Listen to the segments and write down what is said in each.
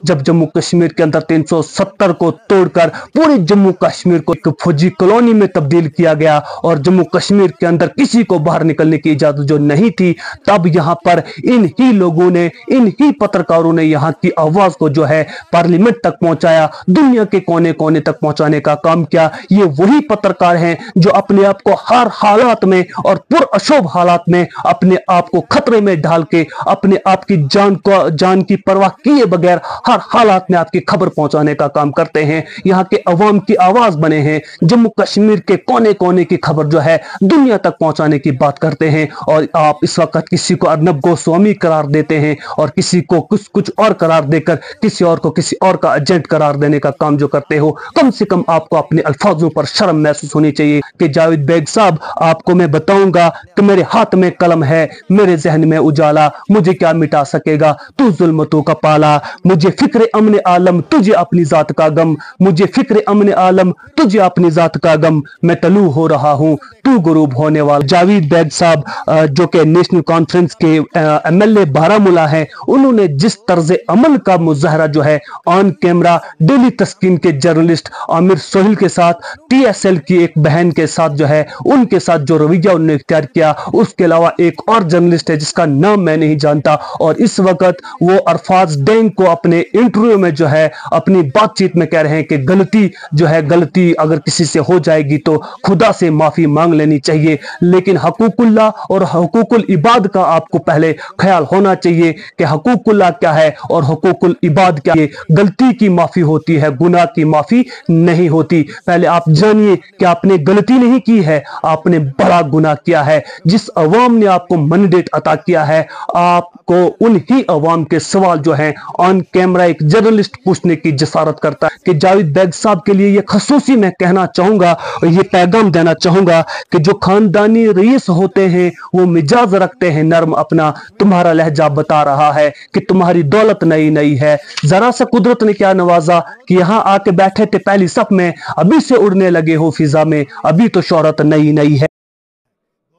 जब जम्मू कश्मीर के अंदर 370 को तोड़कर पूरे जम्मू कश्मीर को एक फौजी कॉलोनी में तब्दील किया गया और जम्मू कश्मीर के अंदर किसी को बाहर निकलने की इजाजत जो नहीं थी, तब यहां पर इन ही लोगों ने, इन ही पत्रकारों ने यहां की आवाज को जो है पार्लियामेंट तक पहुंचाया, दुनिया के कोने कोने तक पहुंचाने का काम किया। ये वही पत्रकार हैं जो अपने आप को हर हालात में और पुरअशोभ हालात में अपने आप को खतरे में डाल के अपने आप की जान की परवाह किए बगैर हर हालात में आपकी खबर पहुंचाने का काम करते हैं। यहाँ के अवाम की आवाज बने हैं, जम्मू कश्मीर के कोने कोने की खबर जो है दुनिया तक पहुंचाने की बात करते हैं। और आप इस वक्त किसी को अर्नब गोस्वामी करार देते हैं और किसी को कुछ और करार देकर किसी और को किसी और का एजेंट करार देने का काम जो करते हो, कम से कम आपको अपने अल्फाजों पर शर्म महसूस होनी चाहिए। कि जावेद बेग साहब, आपको मैं बताऊंगा कि मेरे हाथ में कलम है, मेरे जहन में उजाला, मुझे क्या मिटा सकेगा तू जुल्मतों का पाला। मुझे फिक्र अमन आलम, तुझे अपनी जात का गम, मुझे फिक्र अमन आलम, तुझे अपनी जात का गम, मैं तलू हो रहा हूं तू गुरूब होने वाला। जावेद बेग साहब जो कि नेशनल कॉन्फ्रेंस के एमएलए बारामूला हैं, उन्होंने जिस तर्ज अमल का मुजाहरा जो है ऑन कैमरा डेली तस्कीन के जर्नलिस्ट आमिर सोहेल के साथ, टीएसएल की एक बहन के साथ जो है उनके साथ जो रवैया उन्होंने इख्तियार किया, उसके अलावा एक और जर्नलिस्ट है जिसका नाम मैं नहीं जानता, और इस वक्त वो अरफाज डेंग को अपने इंटरव्यू में जो है अपनी बातचीत में कह रहे हैं कि गलती जो है, गलती अगर किसी से हो जाएगी तो खुदा से माफी मांग लेनी चाहिए। लेकिन हकूकुल्लाह और हकूकुल इबाद का आपको पहले ख्याल होना चाहिए कि हकूकुल्लाह क्या है और हकूकुल इबाद क्या है। गलती की माफी होती है, गुनाह की माफी नहीं होती। पहले आप जानिए कि आपने गलती नहीं की है, आपने बड़ा गुनाह किया है। जिस अवाम ने आपको मैंडेट अता किया है, आपको उन ही अवाम के सवाल जो हैं ऑन कैमरा एक जर्नलिस्ट पूछने की जसारत करता है। कि जावेद बेग साहब के लिए ये खसूसी मैं कहना चाहूंगा और ये पैगाम देना चाहूंगा कि जो खानदानी रईस होते हैं वो मिजाज रखते हैं नर्म अपना, तुम्हारा लहजा बता रहा है कि तुम्हारी दौलत नई नई है। जरा सा कुदरत ने क्या नवाजा कि यहाँ आके बैठे थे पहली सफ में, अभी से उड़ने लगे हो फिजा में, अभी तो शोहरत नई नई है।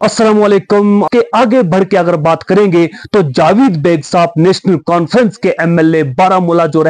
अस्सलाम वालेकुम। के आगे बढ़ के अगर बात करेंगे तो जावेद बेग साहब नेशनल कॉन्फ्रेंस के एमएलए बारामूला जो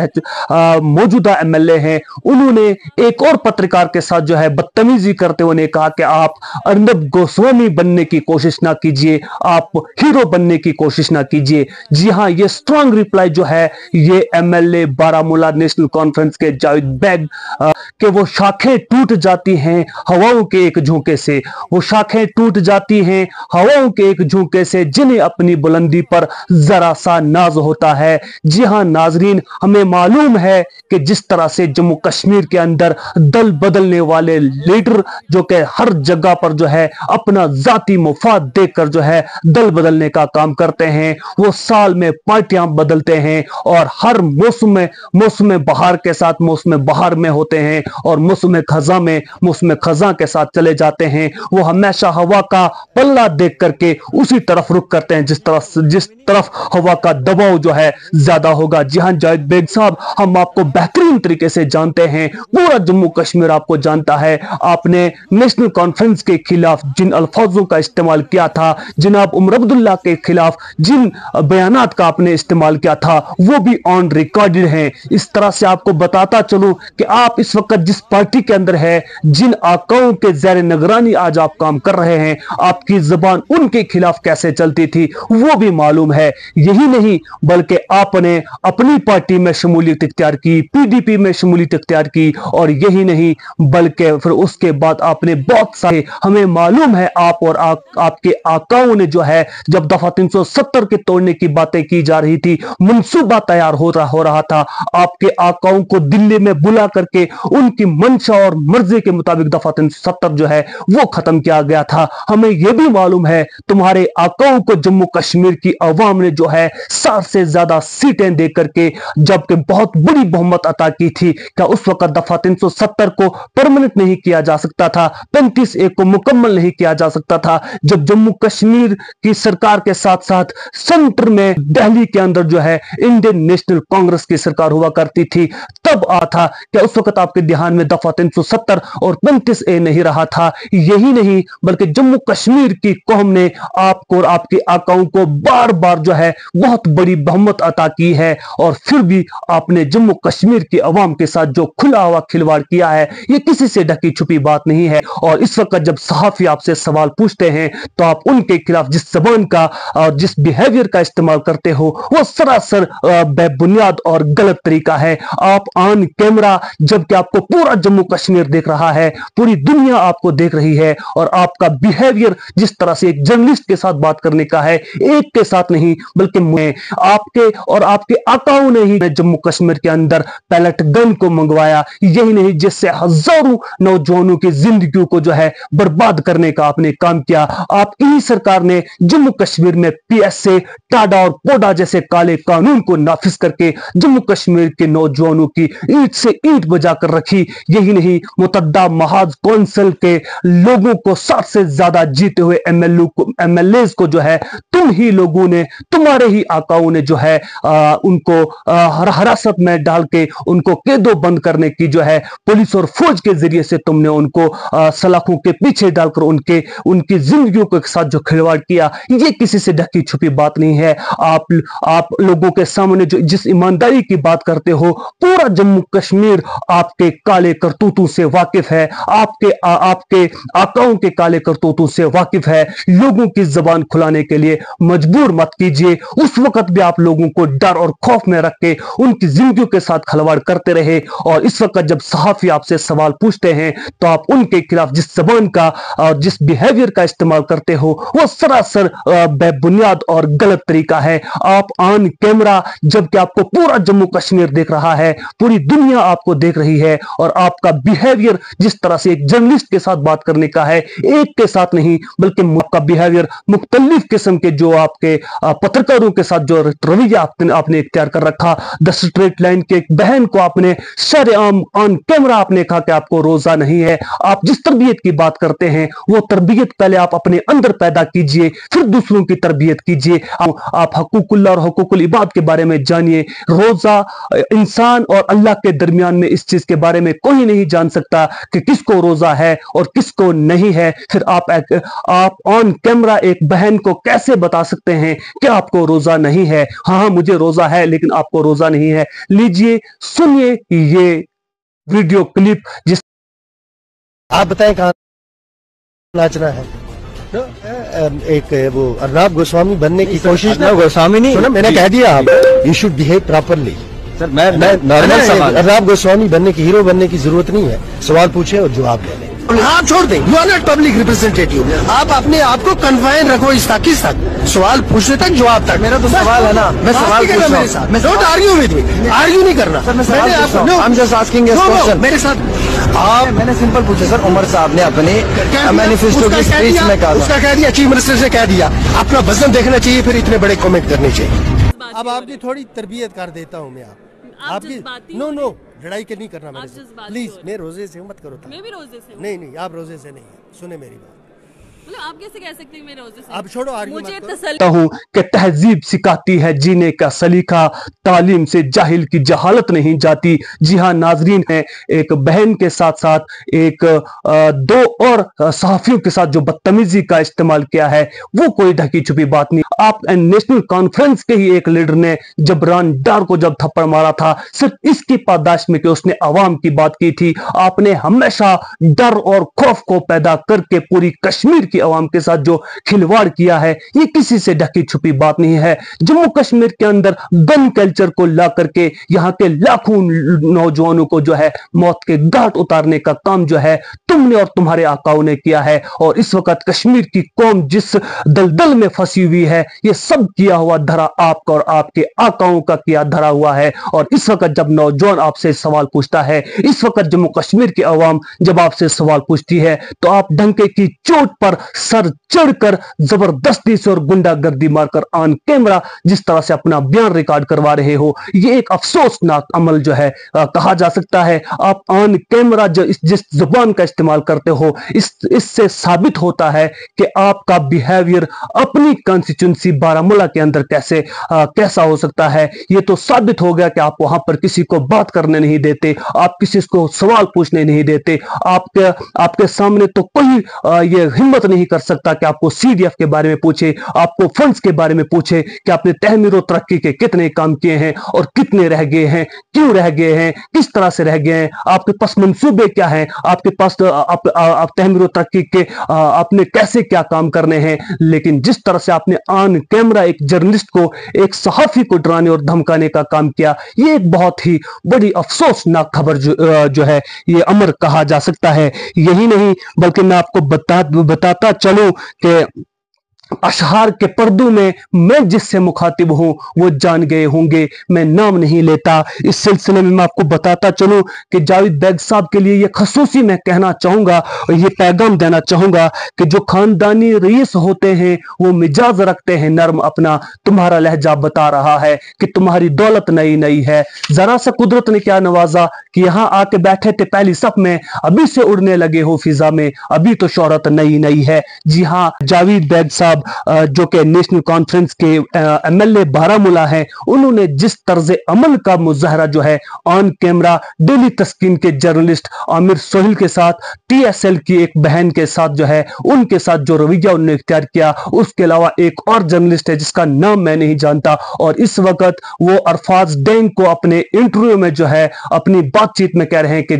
मौजूदा एमएलए हैं, उन्होंने एक और पत्रकार के साथ जो है बदतमीजी करते हुए कहा कि आप अर्नब गोस्वामी बनने की कोशिश ना कीजिए, आप हीरो बनने की कोशिश ना कीजिए। जी हाँ, ये स्ट्रांग रिप्लाई जो है ये एमएलए बारामूला नेशनल कॉन्फ्रेंस के जावेद बेग कि वो शाखें टूट जाती हैं हवाओं के एक झोंके से, वो शाखें टूट जाती हैं हवाओं के एक झोंके से जिन्हें अपनी बुलंदी पर जरा सा नाज होता है। जी हां नाजरीन, हमें मालूम है कि जिस तरह से जम्मू कश्मीर के अंदर दल बदलने वाले लीडर जो कि हर जगह पर जो है अपना जाती मुफाद देखकर जो है दल बदलने का काम करते हैं, वो साल में पार्टियां बदलते हैं और हर मौसम बहार के साथ मौसम बहार में होते हैं और मौसम खजा के साथ चले जाते हैं। वो हमेशा हवा का पल्ला देख करके उसी तरफ रुख करते हैं जिस तरफ हवा का दबाव जो है ज्यादा होगा। जी हां जावेद बेग साहब, हम आपको बेहतरीन तरीके से जानते हैं, पूरा जम्मू कश्मीर आपको जानता है। आपने नेशनल कॉन्फ्रेंस के खिलाफ जिन अल्फाजों का इस्तेमाल किया था, जनाब उमर अब्दुल्ला के खिलाफ जिन बयानात का आपने इस्तेमाल किया था, वो भी ऑन रिकॉर्डेड हैं। इस तरह से आपको बताता चलूं कि आप इस वक्त जिस पार्टी के अंदर है, जिन आकाओं के ज़ेर निगरानी आज आप काम कर रहे हैं, आपकी जुबान उनके खिलाफ कैसे चलती थी वो भी मालूम है। यही नहीं बल्कि आपने अपनी पार्टी में शमूलियत इख्तियार की, पीडीपी में शमूलियत इख्तियार की, और यही नहीं बल्कि फिर उसके बाद आपने बहुत सारे, हमें मालूम है आप और आपके आकाओं ने जो है जब दफा 370 के तोड़ने की बातें की जा रही थी, मंसूबा तैयार हो रहा था, आपके आकाओं को दिल्ली में बुला करके उनकी मंशा और मर्जी के मुताबिक दफा 370 जो है वो खत्म किया गया था। हमें यह भी मालूम है तुम्हारे आकाओं को जम्मू कश्मीर की अवाम ने जो है 60 से ज्यादा सीटें दे करके जबकि बहुत बड़ी बहुमत अता की थी। क्या उस वक्त दफा 370 को परमानेंट नहीं किया जा सकता था, 35A को मुकम्मल नहीं किया जा सकता था? जब जम्मू कश्मीर की सरकार के साथ साथ सेंटर में दिल्ली के अंदर जो है इंडियन नेशनल कांग्रेस की सरकार हुआ करती थी, तब आ था कि उस वक्त आपके ध्यान में दफा 370 और 35A नहीं रहा था। यही नहीं बल्कि जम्मू कश्मीर की कौम ने आपको और आपके आकाओं को बार बार जो है बहुत बड़ी बहुमत अता की है, और फिर भी आपने जम्मू कश्मीर की अवाम के साथ जो खुला हुआ खिलवाड़ किया है ये किसी से ढकी छुपी बात नहीं है। और इस वक्त जब सहाफी आपसे सवाल पूछते हैं तो आप उनके खिलाफ जिस जबान का और जिस बिहेवियर का इस्तेमाल करते हो वो सरासर बेबुनियाद और गलत तरीका है। आप ऑन कैमरा, जबकि आपको पूरा जम्मू कश्मीर देख रहा है, पूरी दुनिया आपको देख रही है, और आपका बिहेवियर जिस तरह से एक जर्नलिस्ट के साथ बात करने का है, एक के साथ नहीं बल्कि आपके और आपके आकाओं ने ही जम्मू कश्मीर के अंदर पैलेट गन को मंगवाया। यही नहीं, जिससे हजारों नौजवानों की जिंदगी को जो है बर्बाद करने का आपने काम किया। आपकी ही सरकार ने जम्मू कश्मीर में PSA, टाडा और पोडा जैसे काले कानून को नाफिज करके जम्मू कश्मीर के नौजवानों की ईंट से ईंट बजा कर रखी। यही नहीं, मुतद्दा महाज कौंसिल के लोगों को 60 से ज्यादा जीते हुए MLAs को जो है तुम ही लोगों ने, तुम्हारे ही आकाओं ने जो है उनको हिरासत में डाल के उनको कैदो बंद करने की जो है पुलिस और फौज के जरिए से तुमने उनको सलाखों के पीछे डालकर उनकी जिंदगियों के साथ जो खिलवाड़ किया, ये किसी से ढकी छुपी बात नहीं है। आप लोगों के सामने जो जिस ईमानदारी की बात करते हो, पूरा जम्मू कश्मीर आपके काले करतूतों से वाकिफ है, आपके आकाओं के काले करतूतों से वाकिफ है। लोगों की जबान खुलाने के लिए मजबूर मत कीजिए। उस वक्त भी आप लोगों को डर और खौफ में रख के उनकी जिंदगियों के साथ खिलवाड़ करते रहे, और इस वक्त जब सहाफी आपसे सवाल पूछते हैं तो आप उनके खिलाफ जिस जबान का और जिस बिहेवियर का इस्तेमाल करते हो वो सरासर बेबुनियाद और गलत तरीका है। आप ऑन कैमरा, जबकि आपको पूरा जम्मू कश्मीर देख रहा है, पूरी दुनिया आपको देख रही है, और आपका बिहेवियर जिस तरह से एक जर्नलिस्ट के साथ बात करने का है, एक के साथ नहीं बल्कि आपका बिहेवियर मुख्तलिफ किस्म के जो आपके पत्रकारों के साथ जो रवैया आपने इख्तियार कर रखा। द स्ट्रेट लाइन के एक बहन को आपने शरेआम ऑन कैमरा आपने कहा कि आपको रोजा नहीं है। आप जिस तरबियत की बात करते हैं वो तरबियत पहले आप अपने अंदर पैदा कीजिए, फिर दूसरों की तरबियत कीजिए। आप हकूकुल्लाह और हकूकुल इबाद के बारे में जानिए। रोजा इंसान और अल्लाह के दरमियान में इस चीज के बारे में कोई नहीं जान सकता कि किसको रोजा है और किसको नहीं है। फिर आप ऑन कैमरा एक बहन को कैसे बता सकते हैं कि आपको रोजा नहीं है? हाँ, मुझे रोजा है लेकिन आपको रोजा नहीं है। लीजिए, सुनिए ये वीडियो क्लिप जिस आप बताएं कहाँ नाचना है। एक वो अर्नाब गोस्वामी बनने की कोशिश ना, गोस्वामी नहीं, मैंने कह दिया आप you should behave properly. Sir मैं नॉर्मल सवाल, अर्नाब गोस्वामी बनने की, हीरो बनने की जरूरत नहीं है। सवाल पूछे और जवाब दे लें। आप छोड़ दें, you are not public representative. आप अपने आप को कन्फाइन रखो इस तक, किस तक? सवाल पूछने तक, जवाब तक। मेरा तो सवाल है ना, मैं सवाल पूछ रहा हूं। Don't argue with me, argue नहीं करना। सर मैं सवाल पूछ रहा हूं, I am just asking a question. मेरे साथ आप, मैंने सिंपल पूछा सर। उमर साहब ने अपने मैनिफेस्टो की स्पीच में कहा, उसका कह दिया, चीफ मिनिस्टर से कह दिया। अपना वजन देखना चाहिए, फिर इतने बड़े कमेंट करने चाहिए। अब आपकी थोड़ी तरबियत कर देता हूँ मैं। आपकी नो लड़ाई के नहीं करना मेरे से, प्लीज। मैं रोजे से मत करो। मैं भी रोजे से हूँ। नहीं, आप रोजे से नहीं है। सुने मेरी बात। मतलब आप कैसे कह सकते हैं मैं रोजे से? अब छोड़ो, मुझे कहता हूं कि तहजीब सिखाती है जीने का सलीका, तालीम से जाहिल की जहालत नहीं जाती। जी हाँ नाजरीन, है एक बहन के साथ साथ एक दो और सहाफियों के साथ जो बदतमीजी का इस्तेमाल किया है वो कोई ढकी छुपी बात नहीं। आप नेशनल कॉन्फ्रेंस के ही एक लीडर ने जबरान डार को जब थप्पड़ मारा था, सिर्फ इसकी पादाश में कि उसने अवाम की बात की थी। आपने हमेशा डर और खौफ को पैदा करके पूरी कश्मीर की अवाम के साथ जो खिलवाड़ किया है ये किसी से ढकी छुपी बात नहीं है। जम्मू कश्मीर के अंदर गन कल्चर को ला करके यहाँ के लाखों नौजवानों को जो है मौत के घाट उतारने का काम जो है तुमने और तुम्हारे आकाओं ने किया है। और इस वक्त कश्मीर की कौम जिस दलदल में फंसी हुई है ये सब किया हुआ धरा आपका और आपके आकाओं का किया धरा हुआ है। और इस वक्त जब नौजवान आपसे सवाल पूछता है, इस वक्त जम्मू कश्मीर की अवाम जब आपसे सवाल पूछती है तो आप डंके की चोट पर सर चढ़कर जबरदस्ती से और गुंडागर्दी मारकर ऑन कैमरा जिस तरह से अपना बयान रिकॉर्ड करवा रहे हो, ये एक अफसोसनाक अमल जो है कहा जा सकता है। आप ऑन कैमरा जिस जुबान का इस्तेमाल करते हो, इससे साबित होता है कि आपका बिहेवियर अपनी कंस्टिट्यूंसी बारामूला के अंदर कैसा हो सकता है। ये तो साबित हो गया कि आप वहां पर किसी को बात करने नहीं देते, आप किसी को सवाल पूछने नहीं देते, आपके सामने तो कोई ये हिम्मत नहीं कर सकता कि आपको CDF के बारे में पूछे, आपको फंड्स के बारे में पूछे कि आपने तहमीर और तरक्की के कितने काम किए हैं और कितने रह गए हैं, क्यों रह गए हैं, किस तरह से रह गए हैं, आपके पास मंसूबे क्या हैं, आपके पास आप तहमीर और तरक्की के आपने कैसे क्या काम करने हैं। लेकिन जिस तरह से आपने ऑन कैमरा एक जर्नलिस्ट को, एक सहाफी को डराने और धमकाने का काम किया, ये एक बहुत ही बड़ी अफसोसनाक खबर जो है ये अमर कहा जा सकता है। यही नहीं बल्कि मैं आपको बताता चलूं कि अशहार के पर्दों में मैं जिससे मुखातिब हूं वो जान गए होंगे, मैं नाम नहीं लेता। इस सिलसिले में मैं आपको बताता चलूं कि जावेद बैग साहब के लिए ये खसूसी मैं कहना चाहूंगा और ये पैगाम देना चाहूंगा कि जो खानदानी रईस होते हैं वो मिजाज रखते हैं नरम अपना, तुम्हारा लहजा बता रहा है कि तुम्हारी दौलत नई नई है। जरा सा कुदरत ने क्या नवाजा कि यहां आके बैठे थे पहली सफ में, अभी से उड़ने लगे हो फिजा में, अभी तो शोहरत नई नई है। जी हाँ, जावेद बैग साहब जो कि नेशनल कॉन्फ्रेंस के MLA बारामूला हैं, उन्होंने जिस तर्ज अमल का मुजाहरा जो है ऑन कैमरा डेली तस्कीन के जर्नलिस्ट आमिर सोहेल के साथ, TSL की एक बहन के साथ जो है उनके साथ जो रवैया उन्होंने इख्तियार किया, उसके अलावा एक और जर्नलिस्ट है जिसका नाम मैं नहीं जानता और इस वक्त वो अरफाज डेंग को अपने इंटरव्यू में जो है अपनी बातचीत में कह रहे हैं कि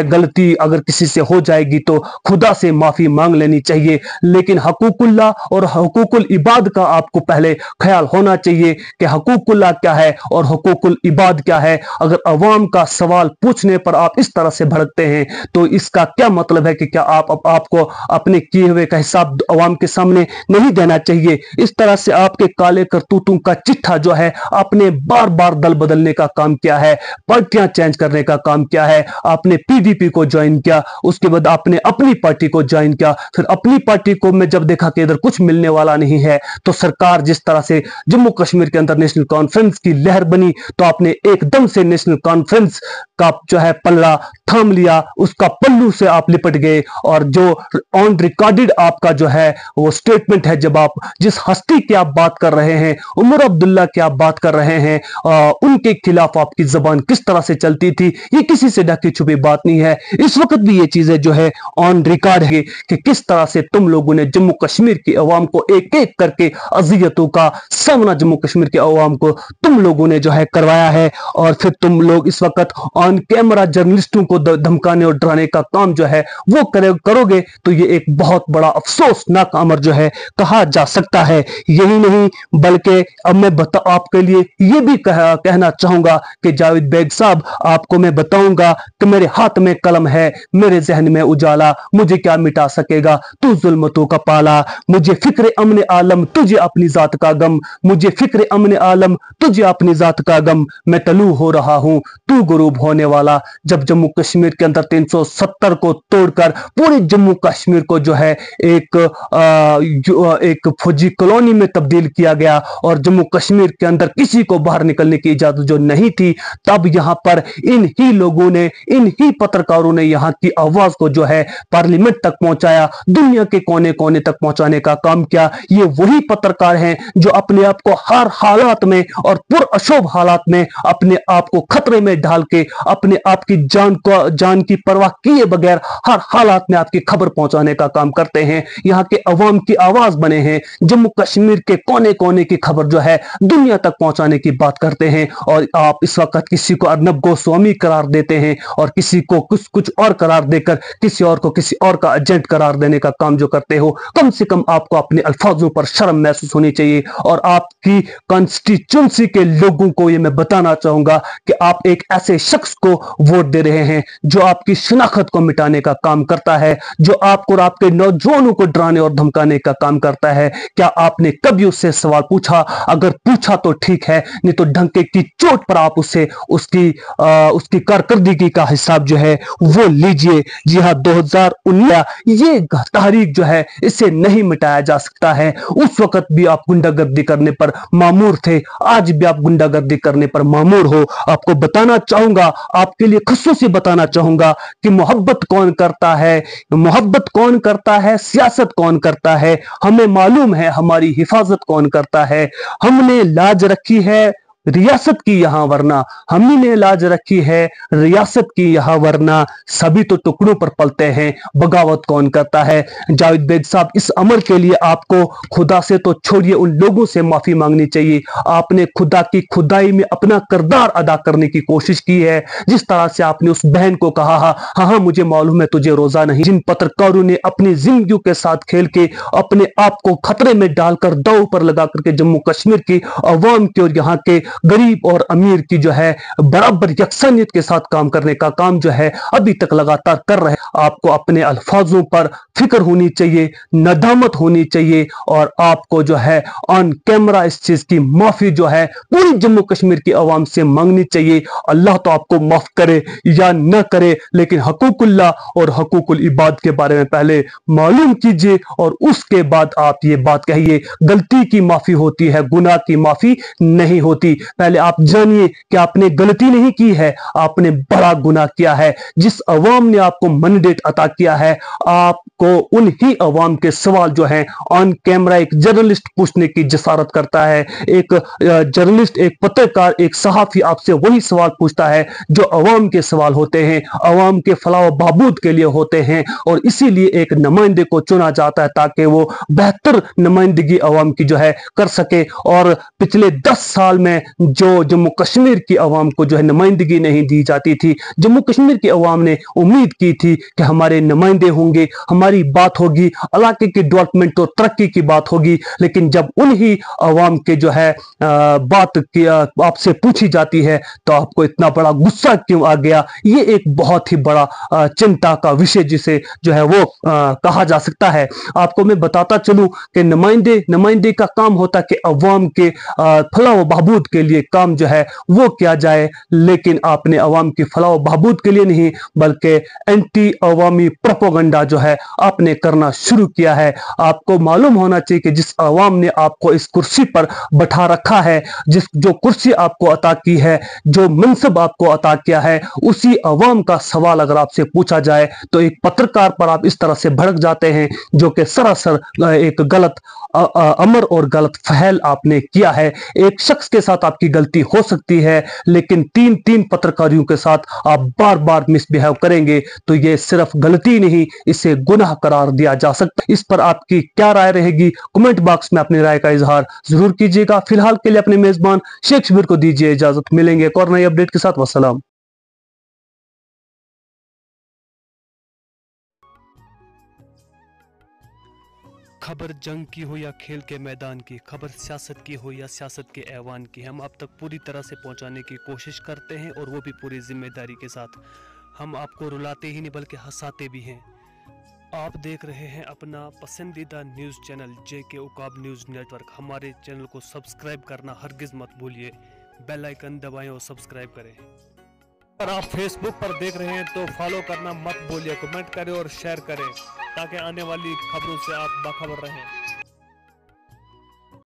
गलती अगर किसी से हो जाएगी तो खुदा से माफी मांग लेनी चाहिए। लेकिन हकूकुल्लाह और हकूकुल इबाद का आपको पहले ख्याल होना चाहिए कि हकूकुल्लाह क्या है और हकूकुल इबाद क्या है। अगर अवाम का सवाल पूछने पर आप इस तरह से भड़कते हैं तो इसका क्या मतलब है कि क्या आपको अपने किए हुए का हिसाब अवाम के सामने नहीं देना चाहिए। इस तरह से आपके काले करतूतों का चिट्ठा जो है आपने बार बार दल बदलने का काम किया है, पार्टियां चेंज करने का काम किया है, आपने PDP को ज्वाइन किया, उसके बाद आपने अपनी पार्टी को ज्वाइन किया, फिर अपनी पार्टी को मैं जब देखा कि इधर कुछ मिलने वाला नहीं है तो सरकार जिस तरह से जम्मू कश्मीर के अंदर नेशनल कॉन्फ्रेंस की लहर बनी तो आपने एकदम से नेशनल कॉन्फ्रेंस का जो है पल्ला थाम लिया, उसका पल्लू से आप लिपट गए और जो ऑन रिकॉर्डेड आपका जो है वो स्टेटमेंट है, जब आप जिस हस्ती की आप बात कर रहे हैं, उमर अब्दुल्ला की आप बात कर रहे हैं, उनके खिलाफ आपकी जबान किस तरह से चलती थी, ये किसी से ढकी छुपी बात नहीं है। इस वक्त भी ये चीजें जो है ऑन रिकॉर्ड है कि किस तरह से तुम लोगों ने जम्मू कश्मीर की अवाम को एक एक करके अजियतों का सामना जम्मू कश्मीर के अवाम को तुम लोगों ने जो है करवाया है और फिर तुम लोग इस वक्त ऑन कैमरा जर्नलिस्टों को धमकाने और डराने का काम जो है वो करोगे तो ये एक बहुत बड़ा अफसोसनाक अमर जो है कहा जा सकता है। यही नहीं बल्कि अब मैं आपके लिए ये भी कहना चाहूंगा कि जावेद बैग साहब, आपको मैं बताऊंगा कि मेरे हाथ में कलम है, मेरे जहन में उजाला, मुझे क्या मिटा सकेगा तू जुल्मतों का पाला, मुझे फिक्र अमन आलम तुझे अपनी जात का गम, मुझे फिक्र अमन आलम तुझे अपनी जात का गम, मैं तलू हो रहा हूं तू गुरूब होने वाला। जब जम्मू कश्मीर के अंदर 370 को तोड़कर पूरे जम्मू कश्मीर को जो है एक फौजी कॉलोनी में तब्दील किया गया और जम्मू कश्मीर के अंदर किसी को बाहर निकलने की इजाजत जो नहीं थी, तब यहां पर इन ही लोगों ने, इन ही पत्रकारों ने यहां की आवाज को जो है पार्लियामेंट तक पहुंचाया, दुनिया के कोने कोने तक पहुंचाने का काम किया। ये वही पत्रकार हैं जो अपने आप को हर हालात में और पुरअशोभ हालात में अपने आप को खतरे में डाल के अपने आप की जान की परवाह किए बगैर हर हालात में आपकी खबर पहुंचाने का काम करते हैं, यहाँ के अवाम की आवाज बने हैं, जम्मू कश्मीर के कोने कोने की खबर जो है दुनिया तक पहुंचाने की बात करते हैं। और आप इस वक्त किसी को अर्नब गोस्वामी करार देते हैं और किसी को कुछ और करार देकर किसी और को किसी और का एजेंट करार देने का काम जो करते हो, कम से कम आपको अपने अल्फाजों पर शर्म महसूस होनी चाहिए। और आपकी कॉन्स्टिट्यूंसी के लोगों को ये मैं बताना चाहूंगा कि आप एक ऐसे शख्स को वोट दे रहे हैं जो आपकी शनाख्त को मिटाने का काम करता है, जो आपको और आपके नौजवानों को डराने और धमकाने का काम करता है। क्या आपने कभी उससे सवाल पूछा? अगर पूछा तो ठीक है, नहीं तो ढंके की चोट पर आप उससे उसकी कारकर्दगी का हिसाब जो है वो लीजिए। जी हाँ, 2019 ये तारीख जो है इसे नहीं मिटाया जा सकता है। उस वक्त भी आप गुंडागर्दी करने पर मामूर थे, आज भी आप गुंडागर्दी करने पर मामूर हो। आपको बताना चाहूंगा आपके लिए खसूसी बताना चाहूंगा कि मोहब्बत कौन करता है, मोहब्बत कौन करता है, सियासत कौन करता है, हमें मालूम है हमारी हिफाजत कौन करता है। हमने लाज रखी है रियासत की यहाँ वरना, हमही ने लाज रखी है रियासत की यहाँ वरना, सभी तो टुकड़ों पर पलते हैं, बगावत कौन करता है। जावेद बेग साहब, इस अमर के लिए आपको खुदा से तो छोड़िए उन लोगों से माफी मांगनी चाहिए। आपने खुदा की खुदाई में अपना किरदार अदा करने की कोशिश की है। जिस तरह से आपने उस बहन को कहा हाँ मुझे मालूम है तुझे रोजा नहीं, जिन पत्रकारों ने अपनी जिंदगी के साथ खेल के अपने आप को खतरे में डालकर दांव पर लगा करके जम्मू कश्मीर की अवाम की और यहाँ के गरीब और अमीर की जो है बराबर यकसानियत के साथ काम करने का काम जो है अभी तक लगातार कर रहे हैं। आपको अपने अल्फाजों पर फिक्र होनी चाहिए, नदामत होनी चाहिए और आपको जो है ऑन कैमरा इस चीज की माफी जो है पूरी जम्मू कश्मीर की आवाम से मांगनी चाहिए। अल्लाह तो आपको माफ करे या न करे, लेकिन हकूकुल्लाह और हकूकुल इबाद के बारे में पहले मालूम कीजिए और उसके बाद आप ये बात कहिए। गलती की माफी होती है, गुनाह की माफी नहीं होती। पहले आप जानिए कि आपने गलती नहीं की है, आपने बड़ा गुनाह किया है। जिस अवाम ने आपको मैंडेट अता किया है, आपको उन्हीं अवाम के सवाल जो हैं ऑन कैमरा एक जर्नलिस्ट पूछने की जसारत करता है। एक जर्नलिस्ट, एक पत्रकार, एक सहाफी आपसे वही सवाल पूछता है जो अवाम के सवाल होते हैं, अवाम के फलाह व बहबूद के लिए होते हैं। और इसीलिए एक नुमाइंदे को चुना जाता है ताकि वो बेहतर नुमाइंदगी अवाम की जो है कर सके। और पिछले 10 साल में जो जम्मू कश्मीर की अवाम को जो है नुमाइंदगी नहीं दी जाती थी, जम्मू कश्मीर की अवाम ने उम्मीद की थी कि हमारे नुमाइंदे होंगे, हमारी बात होगी, इलाके की डेवलपमेंट और तरक्की की बात होगी। लेकिन जब उन्हीं अवाम के जो है बात की आपसे पूछी जाती है तो आपको इतना बड़ा गुस्सा क्यों आ गया। ये एक बहुत ही बड़ा चिंता का विषय जिसे जो है वो कहा जा सकता है। आपको मैं बताता चलूं कि नुमाइंदे का काम होता कि अवाम के फलाह व बहबूद के लिए काम जो है वो किया जाए, लेकिन आपने अवाम की फलाह व बहबूद के लिए नहीं बल्कि एंटी अवामी प्रोपेगेंडा जो है आपने करना शुरू किया है। आपको मालूम होना चाहिए कि जिस अवाम ने आपको इस कुर्सी पर बैठा रखा है, जो कुर्सी आपको अता की है, जो मनसब आपको अता किया है, उसी अवाम का सवाल अगर आपसे पूछा जाए तो एक पत्रकार पर आप इस तरह से भड़क जाते हैं जो कि सरासर एक गलत अमर और गलत फहल आपने किया है। एक शख्स के साथ आपकी गलती हो सकती है, लेकिन तीन पत्रकारियों के साथ आप बार बार मिसबिहेव करेंगे तो ये सिर्फ गलती नहीं, इसे गुनाह करार दिया जा सकता है। इस पर आपकी क्या राय रहेगी, कमेंट बॉक्स में अपनी राय का इजहार जरूर कीजिएगा। फिलहाल के लिए अपने मेजबान शेख शबीर को दीजिए इजाजत, मिलेंगे एक और नई अपडेट के साथ। वस्सलाम। खबर जंग की हो या खेल के मैदान की, खबर सियासत की हो या सियासत के ऐवान की, हम अब तक पूरी तरह से पहुंचाने की कोशिश करते हैं और वो भी पूरी जिम्मेदारी के साथ। हम आपको रुलाते ही नहीं बल्कि हंसाते भी हैं। आप देख रहे हैं अपना पसंदीदा news channel JK Uqab news network. हमारे चैनल को सब्सक्राइब करना हरगिज़ मत भूलिए, बेल आइकन दबाएं और सब्सक्राइब करें। अगर आप फेसबुक पर देख रहे हैं तो फॉलो करना मत भूलिए, कमेंट करें और शेयर करें ताकि आने वाली खबरों से आप बाखबर रहें।